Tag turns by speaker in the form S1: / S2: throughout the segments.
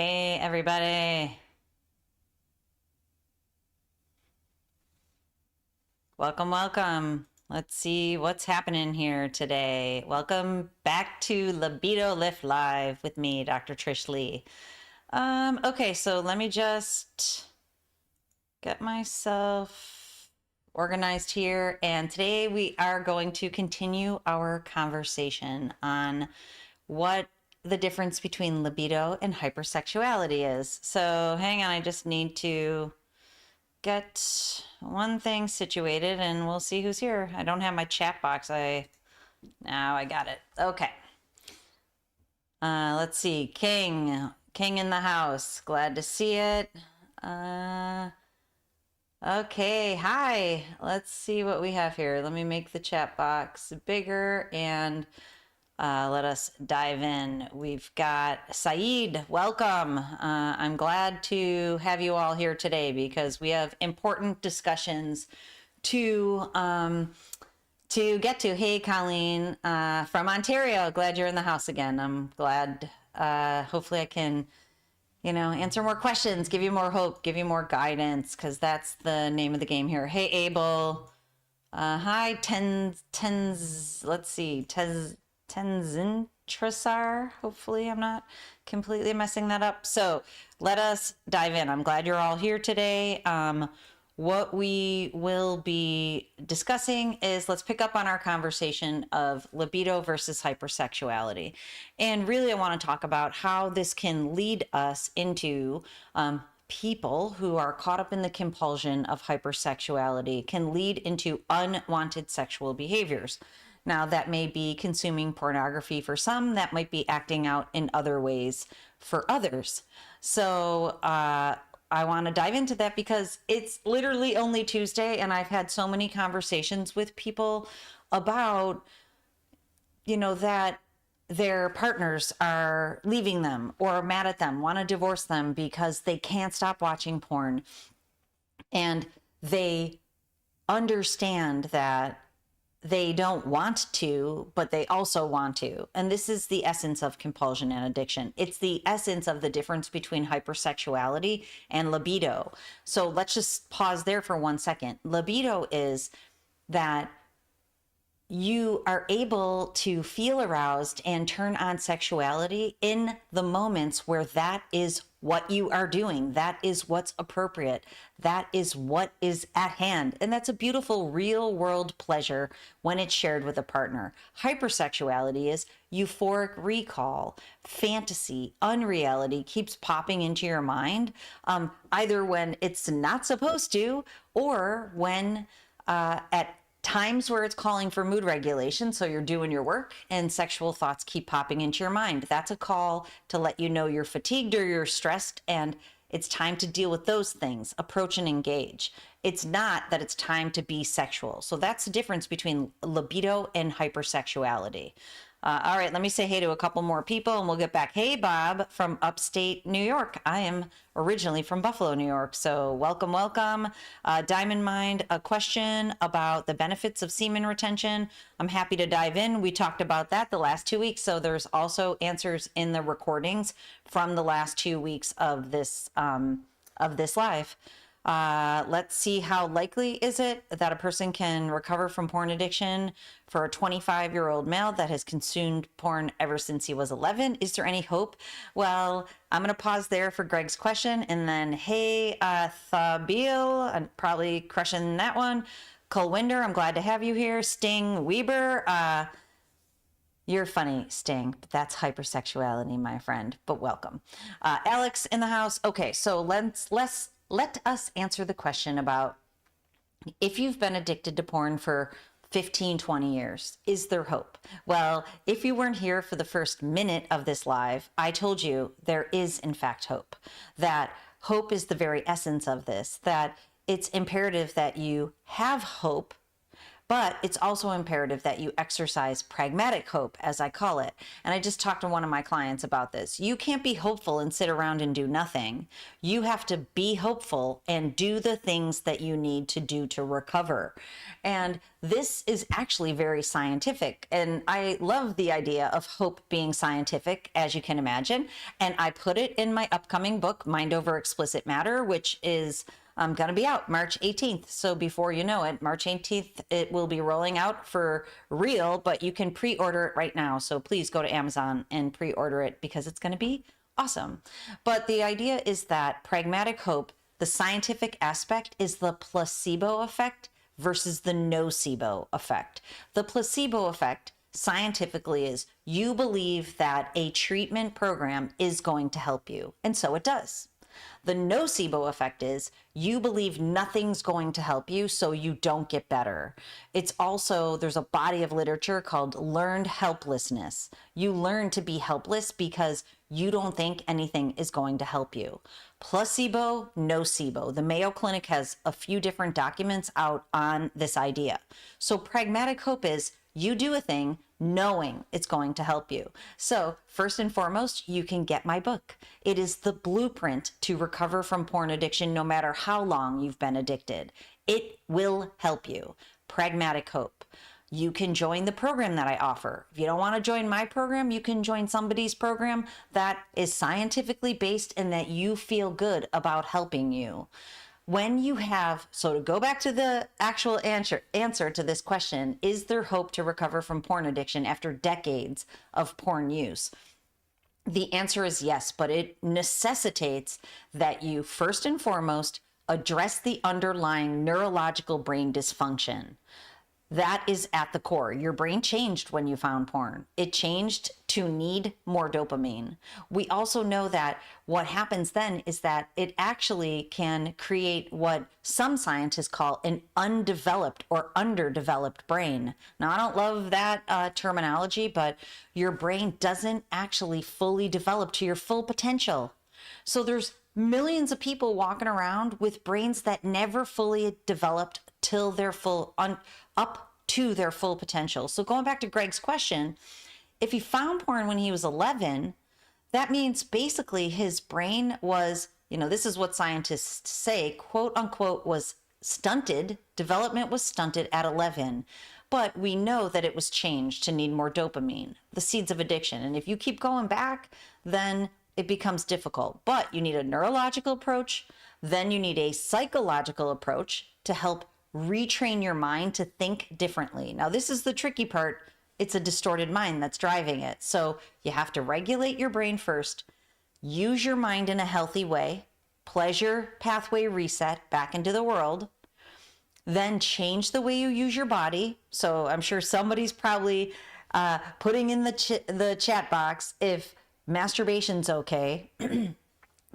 S1: Hey, everybody. Welcome, welcome. Let's see what's happening here today. Welcome back to Libido Lift Live with me, Dr. Trish Leigh. Okay, so let me just get myself organized here. And today we are going to continue our conversation on what the difference between libido and hypersexuality is. So hang on, I just need to get one thing situated and we'll see who's here. I don't have my chat box. Now I got it. Okay. Let's see. King in the house. Glad to see it. Okay. Hi. Let's see what we have here. Let me make the chat box bigger and let us dive in. We've got Saeed. Welcome. I'm glad to have you all here today because we have important discussions to get to. Hey, Colleen from Ontario. Glad you're in the house again. I'm glad. Hopefully, I can, answer more questions, give you more hope, give you more guidance, because that's the name of the game here. Hey, Abel. Hi, let's see, Tenzintrasar. Hopefully I'm not completely messing that up. So let us dive in. I'm glad you're all here today. What we will be discussing is, let's pick up on our conversation of libido versus hypersexuality. And really, I want to talk about how this can lead us into people who are caught up in the compulsion of hypersexuality, can lead into unwanted sexual behaviors. Now, that may be consuming pornography for some, that might be acting out in other ways for others. So I want to dive into that because it's literally only Tuesday, and I've had so many conversations with people about, that their partners are leaving them or mad at them, want to divorce them because they can't stop watching porn. And they understand that they don't want to, but they also want to. And this is the essence of compulsion and addiction. It's the essence of the difference between hypersexuality and libido. So let's just pause there for 1 second. Libido is that you are able to feel aroused and turn on sexuality in the moments where that is what you are doing. That is what's appropriate. That is what is at hand. And that's a beautiful real world pleasure when it's shared with a partner. Hypersexuality is euphoric recall, fantasy, unreality keeps popping into your mind, either when it's not supposed to or when at times where it's calling for mood regulation. So you're doing your work and sexual thoughts keep popping into your mind. That's a call to let you know you're fatigued or you're stressed and it's time to deal with those things, approach and engage. It's not that it's time to be sexual. So that's the difference between libido and hypersexuality. All right, let me say hey to a couple more people and we'll get back. Hey, Bob from upstate New York. I am originally from Buffalo, New York. So welcome, welcome. Diamond Mind, a question about the benefits of semen retention. I'm happy to dive in. We talked about that the last 2 weeks. So there's also answers in the recordings from the last 2 weeks of this live. Let's see, how likely is it that a person can recover from porn addiction for a 25-year-old male that has consumed porn ever since he was 11? Is there any hope? Well, I'm going to pause there for Greg's question. And then, hey, Thabil, I'm probably crushing that one. Colwinder, I'm glad to have you here. Sting Weber, you're funny, Sting, but that's hypersexuality, my friend, but welcome. Alex in the house. Okay, so let us answer the question about if you've been addicted to porn for 15, 20 years, is there hope? Well, if you weren't here for the first minute of this live, I told you there is in fact hope. That hope is the very essence of this, that it's imperative that you have hope, But it's also imperative that you exercise pragmatic hope, as I call it. And I just talked to one of my clients about this. You can't be hopeful and sit around and do nothing. You have to be hopeful and do the things that you need to do to recover. And this is actually very scientific. And I love the idea of hope being scientific, as you can imagine. And I put it in my upcoming book, Mind Over Explicit Matter, which is going to be out March 18th. So before you know it, March 18th, it will be rolling out for real, but you can pre-order it right now. So please go to Amazon and pre-order it because it's going to be awesome. But the idea is that pragmatic hope, the scientific aspect, is the placebo effect versus the nocebo effect. The placebo effect scientifically is you believe that a treatment program is going to help you, and so it does. The nocebo effect is you believe nothing's going to help you, so you don't get better. It's also, there's a body of literature called learned helplessness. You learn to be helpless because you don't think anything is going to help you. Placebo, nocebo. The Mayo Clinic has a few different documents out on this idea. So pragmatic hope is you do a thing knowing it's going to help you. So first and foremost, you can get my book. It is the blueprint to recover from porn addiction, no matter how long you've been addicted. It will help you. Pragmatic hope. You can join the program that I offer. If you don't want to join my program, you can join somebody's program that is scientifically based and that you feel good about helping you. When you have, so to go back to the actual answer to this question, is there hope to recover from porn addiction after decades of porn use? The answer is yes, but it necessitates that you first and foremost address the underlying neurological brain dysfunction. That is at the core. Your brain changed when you found porn. It changed to need more dopamine. We also know that what happens then is that it actually can create what some scientists call an undeveloped or underdeveloped brain. Now, I don't love that terminology, but your brain doesn't actually fully develop to your full potential. So there's millions of people walking around with brains that never fully developed till they're up to their full potential. So going back to Greg's question, if he found porn when he was 11, that means basically his brain was, this is what scientists say, quote unquote, was stunted. Development was stunted at 11. But we know that it was changed to need more dopamine, the seeds of addiction. And if you keep going back, then it becomes difficult. But you need a neurological approach. Then you need a psychological approach to help retrain your mind to think differently. Now, this is the tricky part. It's a distorted mind that's driving it. So you have to regulate your brain first, use your mind in a healthy way, pleasure pathway reset back into the world, then change the way you use your body. So I'm sure somebody's probably putting in the chat box if masturbation's okay.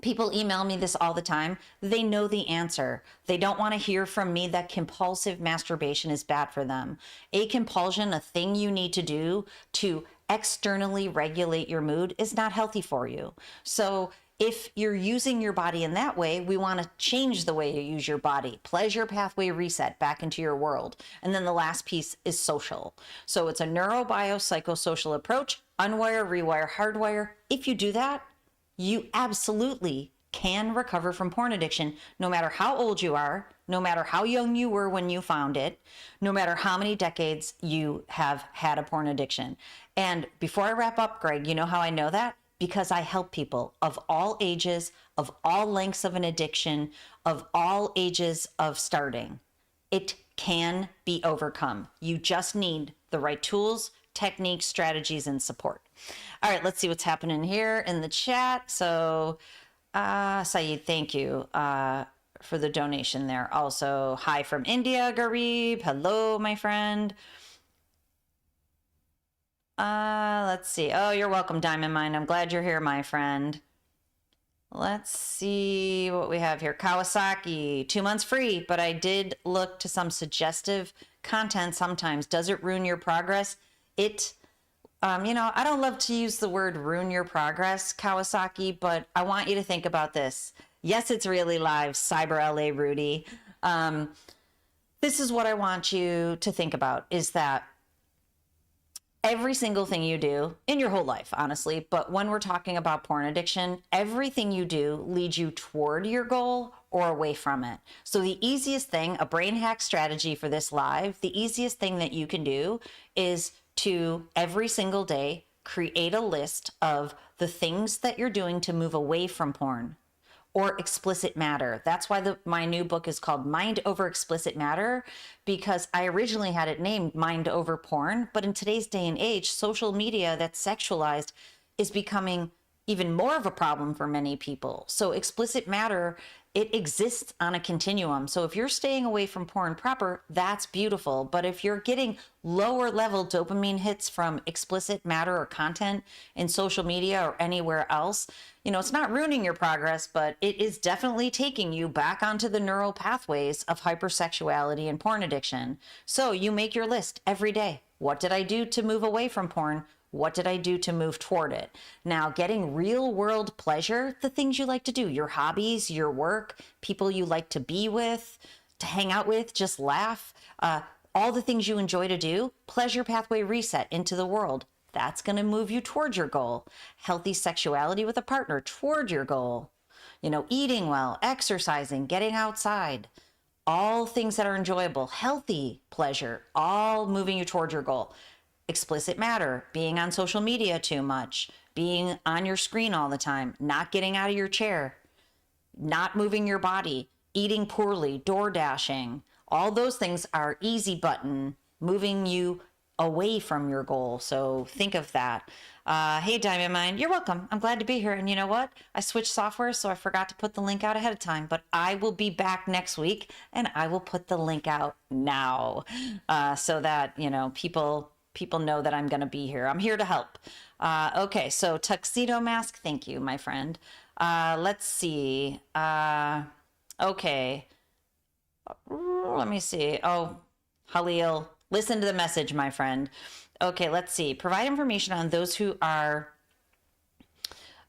S1: People email me this all the time. They know the answer. They don't want to hear from me that compulsive masturbation is bad for them. A compulsion, a thing you need to do to externally regulate your mood, is not healthy for you. So if you're using your body in that way, we want to change the way you use your body. Pleasure pathway reset back into your world. And then the last piece is social. So it's a neurobiopsychosocial approach, unwire, rewire, hardwire. If you do that, you absolutely can recover from porn addiction, no matter how old you are, no matter how young you were when you found it, no matter how many decades you have had a porn addiction. And before I wrap up, Greg, you know how I know that? Because I help people of all ages, of all lengths of an addiction, of all ages of starting. It can be overcome. You just need the right tools, techniques, strategies, and support. All right, let's see what's happening here in the chat. So, Saeed, thank you for the donation there. Also, hi from India, Garib. Hello, my friend. Let's see. Oh, you're welcome, Diamond Mind. I'm glad you're here, my friend. Let's see what we have here. Kawasaki, 2 months free, but I did look to some suggestive content sometimes. Does it ruin your progress? I don't love to use the word ruin your progress, Kawasaki, but I want you to think about this. Yes, it's really live, Cyber LA Rudy. this is what I want you to think about, is that every single thing you do in your whole life, honestly, but when we're talking about porn addiction, everything you do leads you toward your goal or away from it. So the easiest thing, a brain hack strategy for this live, the easiest thing that you can do is to every single day create a list of the things that you're doing to move away from porn or explicit matter. That's why my new book is called Mind Over Explicit Matter, because I originally had it named Mind Over Porn. But in today's day and age, social media that's sexualized is becoming even more of a problem for many people. So explicit matter, it exists on a continuum. So if you're staying away from porn proper, that's beautiful. But if you're getting lower level dopamine hits from explicit matter or content in social media or anywhere else, it's not ruining your progress, but it is definitely taking you back onto the neural pathways of hypersexuality and porn addiction. So you make your list every day. What did I do to move away from porn? What did I do to move toward it? Now, getting real world pleasure, the things you like to do, your hobbies, your work, people you like to be with, to hang out with, just laugh, all the things you enjoy to do, pleasure pathway reset into the world. That's going to move you toward your goal. Healthy sexuality with a partner toward your goal. Eating well, exercising, getting outside, all things that are enjoyable, healthy pleasure, all moving you toward your goal. Explicit matter, being on social media too much, being on your screen all the time, not getting out of your chair, not moving your body, eating poorly, door dashing, all those things are easy button, moving you away from your goal. So think of that. Hey, Diamond Mind, you're welcome. I'm glad to be here. And you know what? I switched software, so I forgot to put the link out ahead of time, but I will be back next week and I will put the link out now so that, people know that I'm going to be here. I'm here to help. Okay, so tuxedo mask. Thank you, my friend. Let's see. Okay. Let me see. Oh, Halil, listen to the message, my friend. Okay, let's see. Provide information on those who are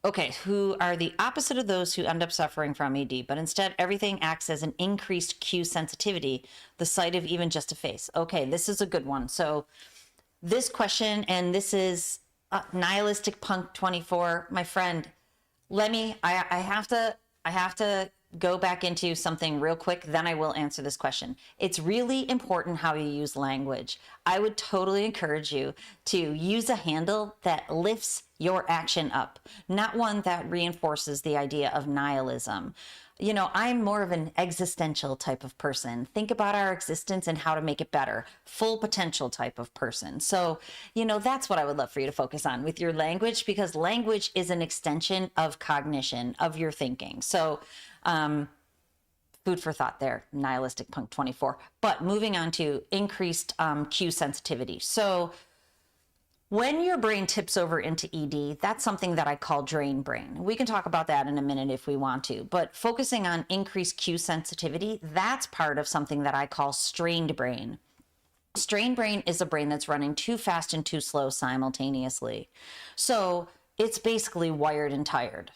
S1: the opposite of those who end up suffering from ED, but instead everything acts as an increased cue sensitivity, the sight of even just a face. Okay, this is a good one. So this question, and this is nihilistic punk 24, my friend. I have to go back into something real quick, then I will answer this question. It's really important how you use language. I would totally encourage you to use a handle that lifts your action up, not one that reinforces the idea of nihilism. I'm more of an existential type of person. Think about our existence and how to make it better. Full potential type of person. So, that's what I would love for you to focus on with your language, because language is an extension of cognition, of your thinking. So, food for thought there, nihilistic punk 24. But moving on to increased cue sensitivity. So, when your brain tips over into ED, that's something that I call drain brain. We can talk about that in a minute if we want to, but focusing on increased cue sensitivity, that's part of something that I call strained brain. Strained brain is a brain that's running too fast and too slow simultaneously. So it's basically wired and tired.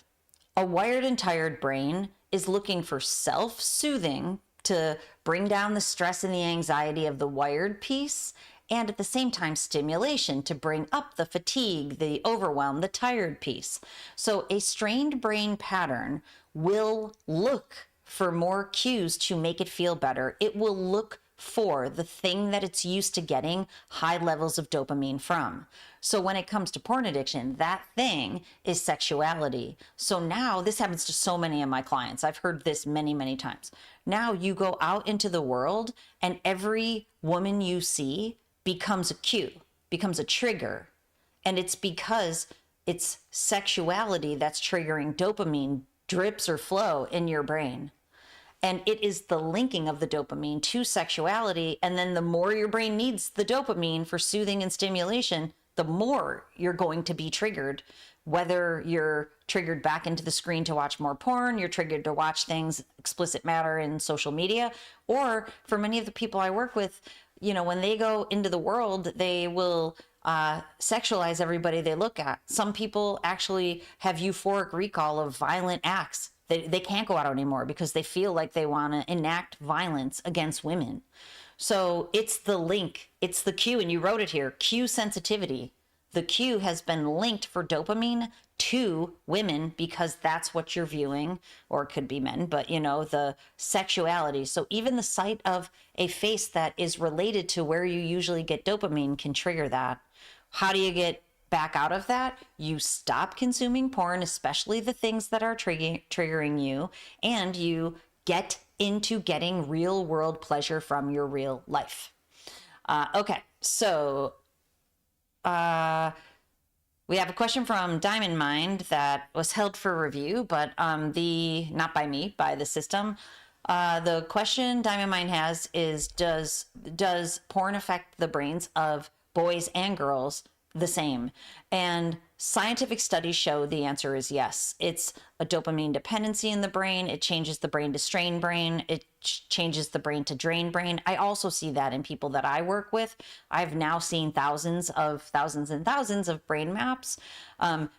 S1: A wired and tired brain is looking for self-soothing to bring down the stress and the anxiety of the wired piece, and at the same time stimulation to bring up the fatigue, the overwhelm, the tired piece. So a strained brain pattern will look for more cues to make it feel better. It will look for the thing that it's used to getting high levels of dopamine from. So when it comes to porn addiction, that thing is sexuality. So now this happens to so many of my clients. I've heard this many, many times. Now you go out into the world and every woman you see becomes a cue, becomes a trigger. And it's because it's sexuality that's triggering dopamine drips or flow in your brain. And it is the linking of the dopamine to sexuality. And then the more your brain needs the dopamine for soothing and stimulation, the more you're going to be triggered. Whether you're triggered back into the screen to watch more porn, you're triggered to watch things, explicit matter in social media, or for many of the people I work with, when they go into the world, they will sexualize everybody they look at. Some people actually have euphoric recall of violent acts. They can't go out anymore because they feel like they want to enact violence against women. So it's the link, it's the cue, and you wrote it here, cue sensitivity. The cue has been linked for dopamine to women because that's what you're viewing, or it could be men, but you know, the sexuality. So even the sight of a face that is related to where you usually get dopamine can trigger that. How do you get back out of that? You stop consuming porn, especially the things that are triggering you, and you get into getting real world pleasure from your real life. Okay, so we have a question from Diamond Mind that was held for review, but not by me, by the system. The question Diamond Mind has is, does porn affect the brains of boys and girls the same? And scientific studies show the answer is yes. It's a dopamine dependency in the brain. It changes the brain to strain brain. It changes the brain to drain brain. I also see that in people that I work with. I've now seen thousands and thousands of brain maps.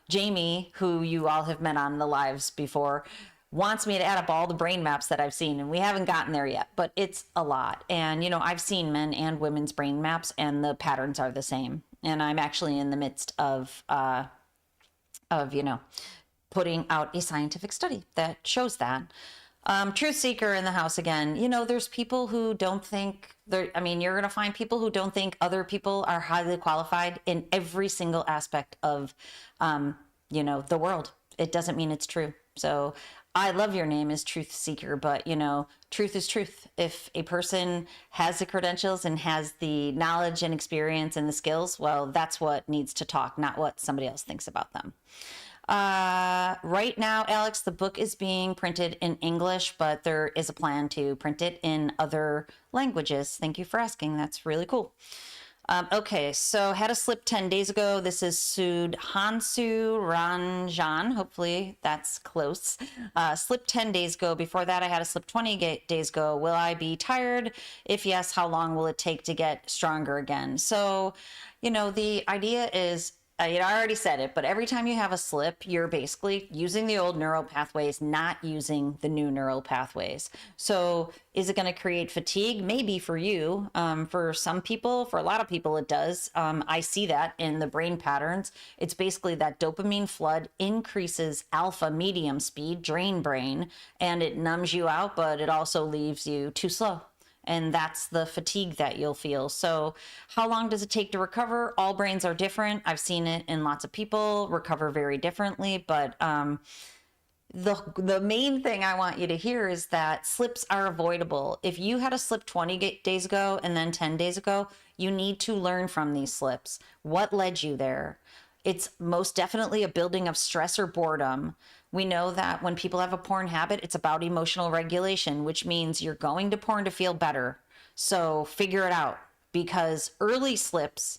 S1: Jamie, who you all have met on the lives before, wants me to add up all the brain maps that I've seen, and we haven't gotten there yet, but it's a lot. And, you know, I've seen men and women's brain maps, and the patterns are the same. And I'm actually in the midst of you know, putting out a scientific study that shows that. Truth seeker in the house again. You know, there's people who don't think you're going to find people who don't think other people are highly qualified in every single aspect of, you know, the world. It doesn't mean it's true. So I love your name is Truth Seeker, but you know, truth is truth. If a person has the credentials and has the knowledge and experience and the skills, well, that's what needs to talk, not what somebody else thinks about them. Right now, Alex, the book is being printed in English, but there is a plan to print it in other languages. Thank you for asking. That's really cool. Okay, so had a slip 10 days ago. This is Sudhanshu Ranjan. Hopefully that's close. Slipped 10 days ago. Before that, I had a slip 20 days ago. Will I be tired? If yes, how long will it take to get stronger again? So, you know, the idea is, I already said it, but every time you have a slip, you're basically using the old neural pathways, not using the new neural pathways. So is it going to create fatigue? Maybe for you. For some people, for a lot of people, it does. I see that in the brain patterns. It's basically that dopamine flood increases alpha medium speed, drain brain, and it numbs you out, but it also leaves you too slow. And that's the fatigue that you'll feel. So how long does it take to recover? All brains are different. I've seen it in lots of people recover very differently. But the main thing I want you to hear is that slips are avoidable. If you had a slip 20 days ago and then 10 days ago, you need to learn from these slips. What led you there? It's most definitely a building of stress or boredom. We know that when people have a porn habit, it's about emotional regulation, which means you're going to porn to feel better. So figure it out, because early slips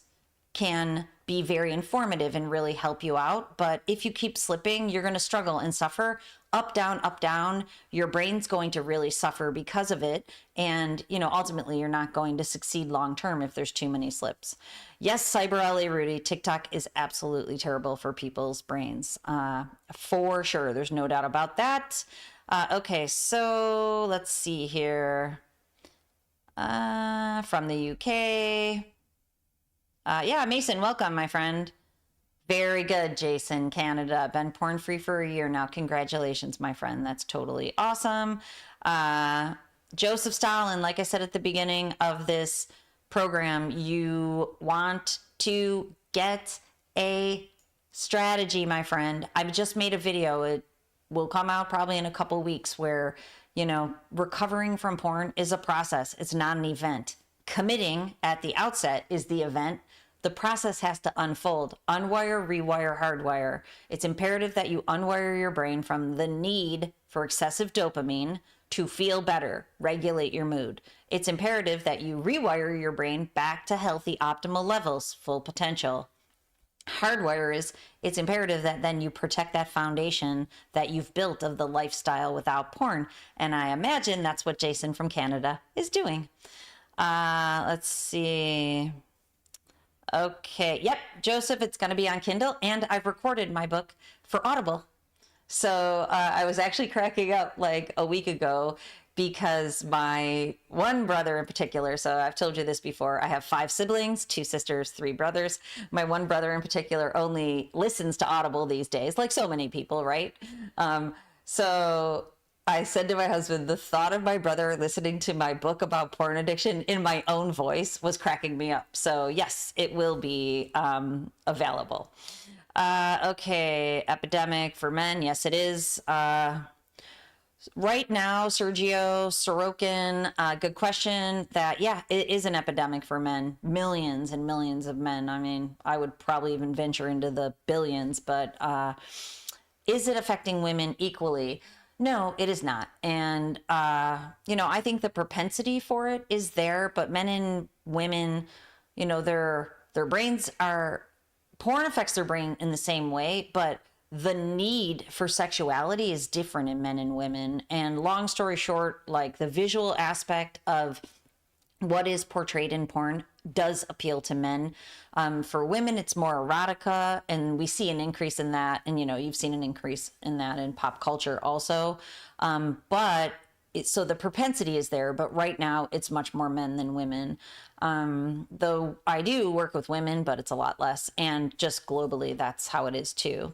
S1: can be very informative and really help you out. But if you keep slipping, you're going to struggle and suffer. Up, down, your brain's going to really suffer because of it. And, you know, ultimately you're not going to succeed long-term if there's too many slips. Yes, Cyber LA Rudy, TikTok is absolutely terrible for people's brains. For sure. There's no doubt about that. Okay, so let's see here. From the UK. Yeah, Mason, welcome, my friend. Very good, Jason, Canada. Been porn free for a year now. Congratulations, my friend. That's totally awesome. Joseph Stalin, like I said at the beginning of this program, you want to get a strategy, my friend. I've just made a video. It will come out probably in a couple weeks where, you know, recovering from porn is a process. It's not an event. Committing at the outset is the event. The process has to unfold. Unwire, rewire, hardwire. It's imperative that you unwire your brain from the need for excessive dopamine to feel better, regulate your mood. It's imperative that you rewire your brain back to healthy, optimal levels, full potential. Hardwire is, it's imperative that then you protect that foundation that you've built of the lifestyle without porn. And I imagine that's what Jason from Canada is doing. Let's see. Okay. Yep. Joseph, it's going to be on Kindle, and I've recorded my book for Audible. So I was actually cracking up like a week ago. because my one brother in particular, so I've told you this before, I have 5 siblings, 2 sisters, 3 brothers. My one brother in particular only listens to Audible these days, like so many people, right? So I said to my husband, the thought of my brother listening to my book about porn addiction in my own voice was cracking me up. So yes, it will be available. Okay, epidemic for men. Yes, it is. Right now, Sergio Sorokin, good question. That, yeah, it is an epidemic for men. Millions and millions of men. I mean, I would probably even venture into the billions, but is it affecting women equally? No, it is not. And, I think the propensity for it is there, but men and women, their brains are, porn affects their brain in the same way, but the need for sexuality is different in men and women. And long story short, like the visual aspect of what is portrayed in porn does appeal to men. For women, it's more erotica, and we see an increase in that. And, you've seen an increase in that in pop culture also. So the propensity is there, but right now it's much more men than women. Though I do work with women, but it's a lot less. And just globally, that's how it is too.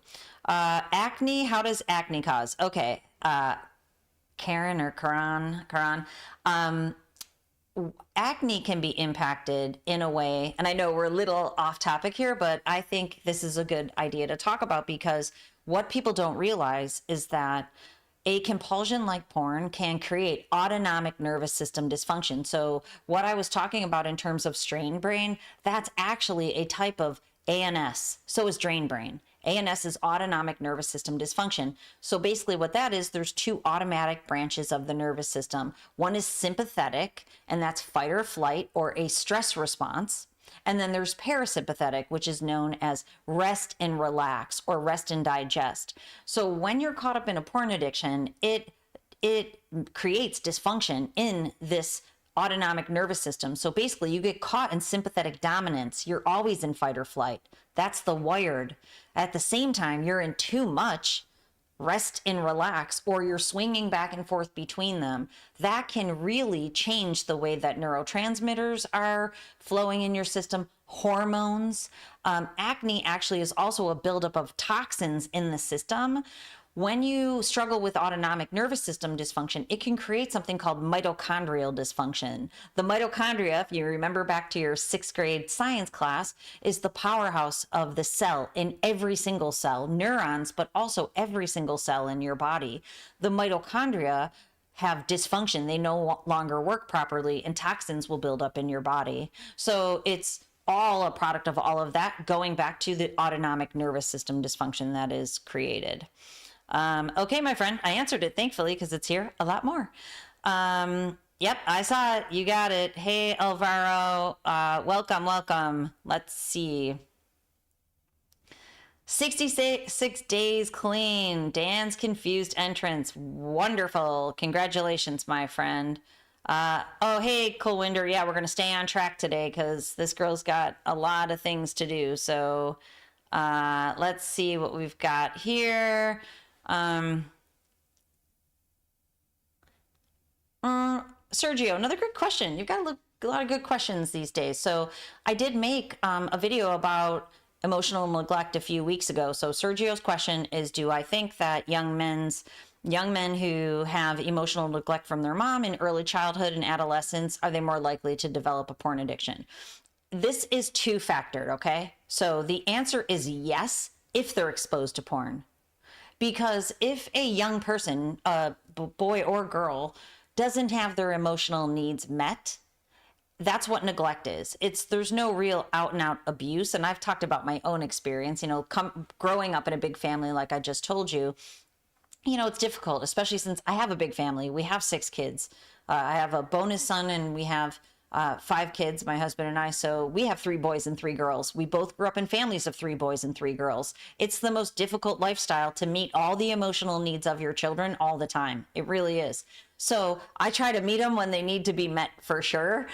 S1: Acne, how does acne cause? Okay. Karen or Karan. Acne can be impacted in a way, and I know we're a little off topic here, but I think this is a good idea to talk about, because what people don't realize is that a compulsion like porn can create autonomic nervous system dysfunction. So what I was talking about in terms of strain brain, that's actually a type of ANS. So is drain brain. ANS is autonomic nervous system dysfunction. So basically what that is, there's 2 automatic branches of the nervous system. One is sympathetic, and that's fight or flight or a stress response. And then there's parasympathetic, which is known as rest and relax or rest and digest. So when you're caught up in a porn addiction, it creates dysfunction in this autonomic nervous system. So basically you get caught in sympathetic dominance. You're always in fight or flight. That's the wired. At the same time, you're in too much rest and relax, or you're swinging back and forth between them. That can really change the way that neurotransmitters are flowing in your system, hormones. Acne actually is also a buildup of toxins in the system. When you struggle with autonomic nervous system dysfunction, it can create something called mitochondrial dysfunction. The mitochondria, if you remember back to your 6th grade science class, is the powerhouse of the cell in every single cell, neurons, but also every single cell in your body. The mitochondria have dysfunction. They no longer work properly, and toxins will build up in your body. So it's all a product of all of that, going back to the autonomic nervous system dysfunction that is created. Okay, my friend, I answered it, thankfully, because it's here a lot more. Yep, I saw it. You got it. Hey, Alvaro, welcome. Let's see. 66 days clean. Dan's confused entrance. Wonderful. Congratulations, my friend. Oh, hey, Colwinder. Yeah, we're going to stay on track today because this girl's got a lot of things to do. So let's see what we've got here. Sergio, another good question. You've got a lot of good questions these days. So I did make a video about emotional neglect a few weeks ago. So Sergio's question is, do I think that young men who have emotional neglect from their mom in early childhood and adolescence, are they more likely to develop a porn addiction? This is 2-factored, okay? So the answer is yes, if they're exposed to porn. Because if a young person, boy or girl, doesn't have their emotional needs met, that's what neglect is. There's no real out and out abuse. And I've talked about my own experience, growing up in a big family, like I just told you, it's difficult, especially since I have a big family. We have 6 kids. I have a bonus son, and we have 5 kids, my husband and I. So we have 3 boys and 3 girls. We both grew up in families of 3 boys and 3 girls. It's the most difficult lifestyle to meet all the emotional needs of your children all the time. It really is. So I try to meet them when they need to be met, for sure,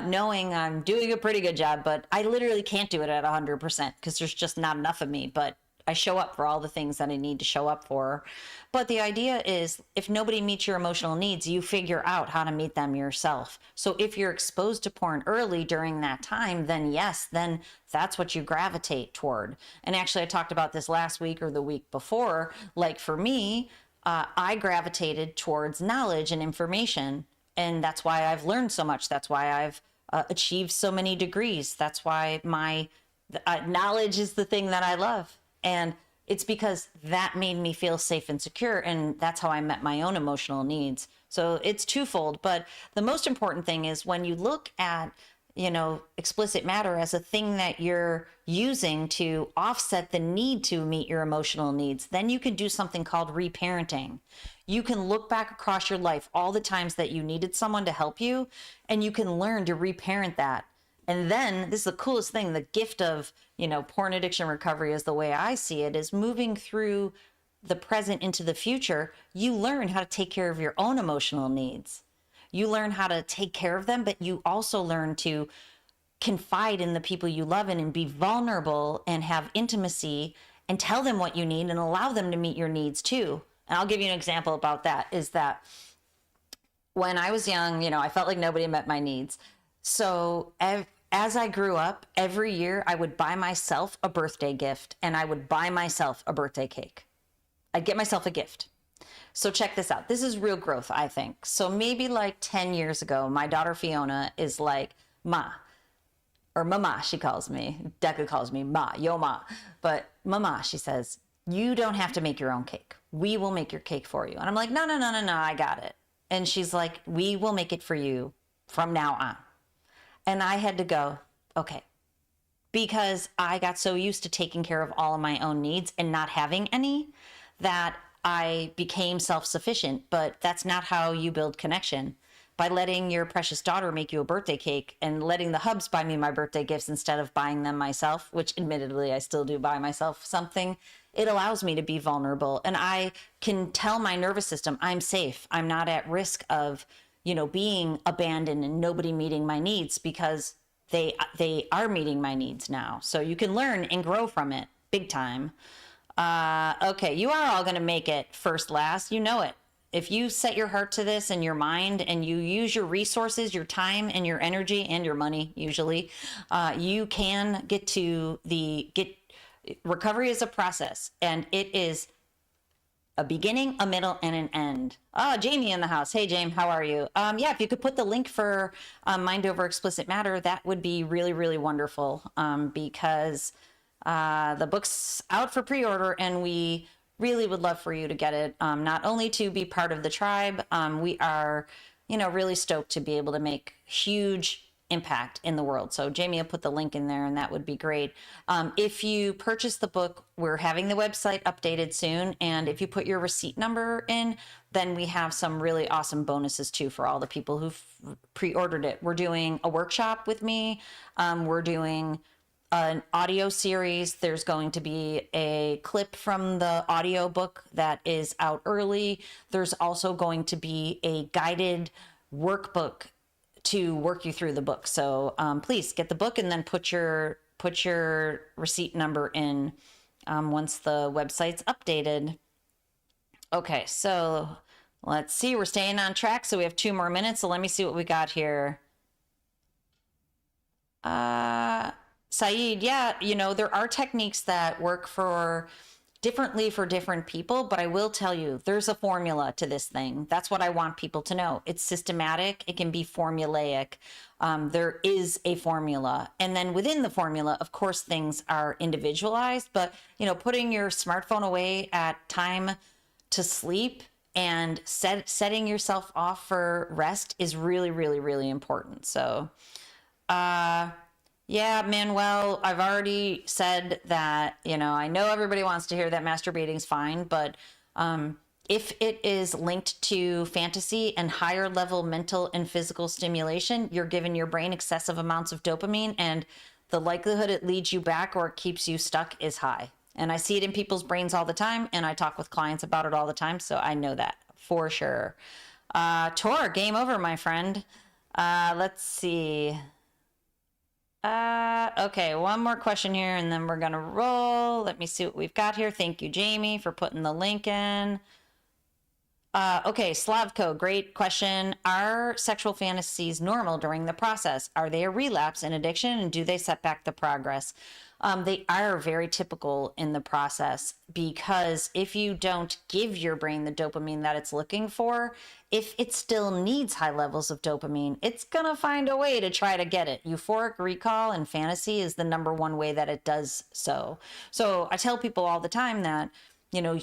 S1: knowing I'm doing a pretty good job, but I literally can't do it at 100% because there's just not enough of me. But I show up for all the things that I need to show up for. But the idea is if nobody meets your emotional needs, you figure out how to meet them yourself. So if you're exposed to porn early during that time, then yes, then that's what you gravitate toward. And actually, I talked about this last week or the week before. Like for me, I gravitated towards knowledge and information. And that's why I've learned so much. That's why I've achieved so many degrees. That's why my knowledge is the thing that I love. And it's because that made me feel safe and secure. And that's how I met my own emotional needs. So it's twofold. But the most important thing is when you look at, explicit matter as a thing that you're using to offset the need to meet your emotional needs, then you can do something called reparenting. You can look back across your life, all the times that you needed someone to help you, and you can learn to reparent that. And then this is the coolest thing, the gift of, porn addiction recovery is the way I see it, is moving through the present into the future. You learn how to take care of your own emotional needs. You learn how to take care of them, but you also learn to confide in the people you love and be vulnerable and have intimacy and tell them what you need and allow them to meet your needs too. And I'll give you an example about that, is that when I was young, I felt like nobody met my needs. So as I grew up, every year I would buy myself a birthday gift and I would buy myself a birthday cake. I'd get myself a gift. So check this out. This is real growth, I think. So maybe like 10 years ago, my daughter Fiona is like, Ma, or Mama, she calls me. Decca calls me Ma, yo Ma. But Mama, she says, you don't have to make your own cake. We will make your cake for you. And I'm like, no, I got it. And she's like, we will make it for you from now on. And I had to go, okay, because I got so used to taking care of all of my own needs and not having any that I became self-sufficient. But that's not how you build connection. By letting your precious daughter make you a birthday cake and letting the hubs buy me my birthday gifts instead of buying them myself, which admittedly I still do buy myself something, it allows me to be vulnerable. And I can tell my nervous system I'm safe. I'm not at risk of, being abandoned and nobody meeting my needs, because they are meeting my needs now. So you can learn and grow from it big time. Okay, you are all going to make it first, last. You know it. If you set your heart to this and your mind and you use your resources, your time and your energy and your money, usually, you can get recovery is a process, and it is a beginning, a middle, and an end. Oh, Jamie in the house. Hey, James, how are you? Yeah, if you could put the link for Mind Over Explicit Matter, that would be really, really wonderful, because the book's out for pre-order, and we really would love for you to get it, not only to be part of the tribe. We are, really stoked to be able to make huge impact in the world. So Jamie will put the link in there, and that would be great. If you purchase the book, we're having the website updated soon. And if you put your receipt number in, then we have some really awesome bonuses too for all the people who've pre-ordered it. We're doing a workshop with me. We're doing an audio series. There's going to be a clip from the audio book that is out early. There's also going to be a guided workbook to work you through the book. So please get the book and then put your receipt number in once the website's updated. Okay, so let's see. We're staying on track. So we have 2 more minutes. So let me see what we got here. Saeed, yeah, there are techniques that work differently for different people, but I will tell you, there's a formula to this thing. That's what I want people to know. It's systematic. It can be formulaic. There is a formula. And then within the formula, of course, things are individualized, but, putting your smartphone away at time to sleep and setting yourself off for rest is really, really, really important. So, yeah, Manuel, I've already said that, I know everybody wants to hear that masturbating's fine, but if it is linked to fantasy and higher level mental and physical stimulation, you're giving your brain excessive amounts of dopamine, and the likelihood it leads you back or it keeps you stuck is high. And I see it in people's brains all the time, and I talk with clients about it all the time, so I know that for sure. Tor, game over, my friend. Let's see. Okay, one more question here and then we're gonna roll. Let me see what we've got here. Thank you, Jamie, for putting the link in. Okay, Slavko, great question. Are sexual fantasies normal during the process? Are they a relapse in addiction and do they set back the progress? They are very typical in the process because if you don't give your brain the dopamine that it's looking for, if it still needs high levels of dopamine, it's gonna find a way to try to get it. Euphoric recall and fantasy is the number one way that it does so. So I tell people all the time that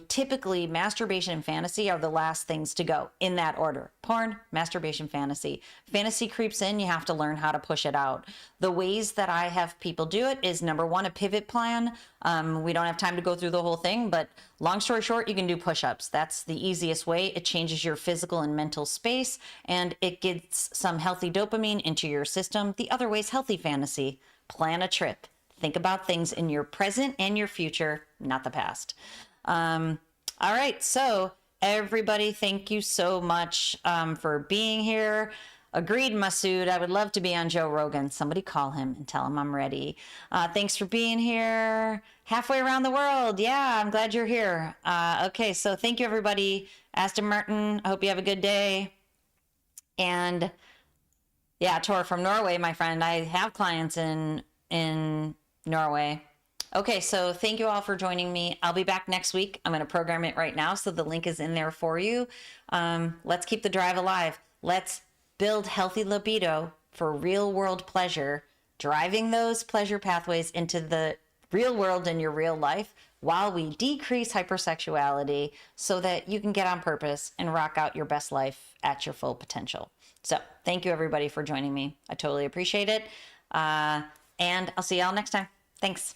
S1: typically masturbation and fantasy are the last things to go in that order. Porn, masturbation, fantasy. Fantasy creeps in, you have to learn how to push it out. The ways that I have people do it is number one, a pivot plan. We don't have time to go through the whole thing, but long story short, you can do push-ups. That's the easiest way. It changes your physical and mental space and it gets some healthy dopamine into your system. The other way is healthy fantasy. Plan a trip. Think about things in your present and your future, not the past. All right. So everybody, thank you so much for being here. Agreed, Masood. I would love to be on Joe Rogan. Somebody call him and tell him I'm ready. Thanks for being here. Halfway around the world. Yeah, I'm glad you're here. Okay, so thank you, everybody. Aston Martin, I hope you have a good day. And yeah, Tor from Norway, my friend. I have clients in Norway. Okay, so thank you all for joining me. I'll be back next week. I'm going to program it right now, so the link is in there for you. Let's keep the drive alive. Let's build healthy libido for real world pleasure, driving those pleasure pathways into the real world in your real life while we decrease hypersexuality so that you can get on purpose and rock out your best life at your full potential. So thank you, everybody, for joining me. I totally appreciate it. And I'll see y'all next time. Thanks.